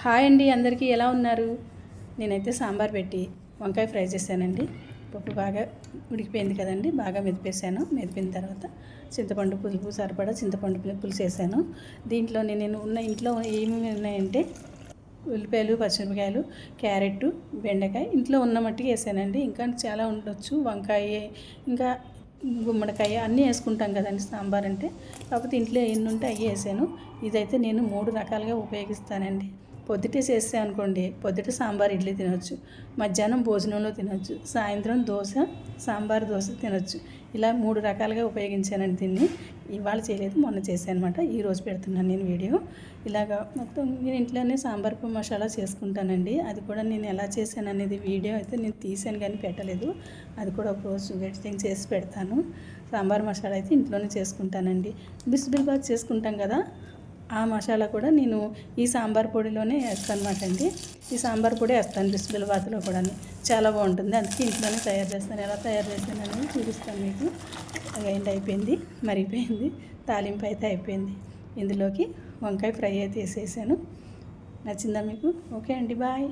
Hi అండి, అందరికీ ఎలా ఉన్నారు? నేనైతే సాంబార్ పెట్టి వంకాయ ఫ్రై చేశానండి. పప్పు బాగా ఉడికిపోయింది కదండి, బాగా మెదిపేసాను. మెదిపిన తర్వాత చింతపండు పులుపు సరిపడా చింతపండు పులుసు వేసాను. దీంట్లో నేను ఇంట్లో ఏమేమి ఉన్నాయంటే ఉల్లిపాయలు, పచ్చిమిరపకాయలు, క్యారెట్, బెండకాయ ఇంట్లో ఉన్న మట్టికి వేసానండి. ఇంకా చాలా ఉండొచ్చు, వంకాయ, ఇంకా గుమ్మడికాయ అన్నీ వేసుకుంటాం కదండి సాంబార్ అంటే. కాకపోతే ఇంట్లో ఎన్ని ఉంటే అవి వేసాను. ఇదైతే నేను 3 రకాలుగా ఉపయోగిస్తానండి. పొద్దుటే చేస్తే అనుకోండి, పొద్దుట సాంబార్ ఇడ్లీ తినొచ్చు, మధ్యాహ్నం భోజనంలో తినొచ్చు, సాయంత్రం దోశ, సాంబార్ దోశ తినొచ్చు. ఇలా 3 రకాలుగా ఉపయోగించానండి దీన్ని. ఇవాళ చేయలేదు, మొన్న చేశాను అనమాట. ఈరోజు పెడుతున్నాను నేను వీడియో. ఇలాగా మొత్తం నేను ఇంట్లోనే సాంబార్ మసాలా చేసుకుంటానండి. అది కూడా నేను ఎలా చేశాను అనేది వీడియో అయితే నేను తీసాను కానీ పెట్టలేదు. అది కూడా ఒకరోజు ఎడిటింగ్ చేసి పెడతాను. సాంబార్ మసాలా అయితే ఇంట్లోనే చేసుకుంటానండి. బిస్బిల్బాత్ చేసుకుంటాం కదా, ఆ మసాలా కూడా నేను ఈ సాంబార్ పొడిలోనే వేస్తాను అనమాట అండి. ఈ సాంబార్ పొడి వేస్తాను బిస్బిల్బాత్లో కూడా. చాలా బాగుంటుంది, అందుకే ఇంట్లోనే తయారు చేస్తాను. ఎలా తయారు చేస్తాను అనేది చూపిస్తాను మీకు. ఎండ్ అయిపోయింది, మరిగిపోయింది, తాలింపు అయితే అయిపోయింది. ఇందులోకి వంకాయ ఫ్రై అయితే వేసేసాను. నచ్చిందా మీకు? ఓకే అండి, బాయ్.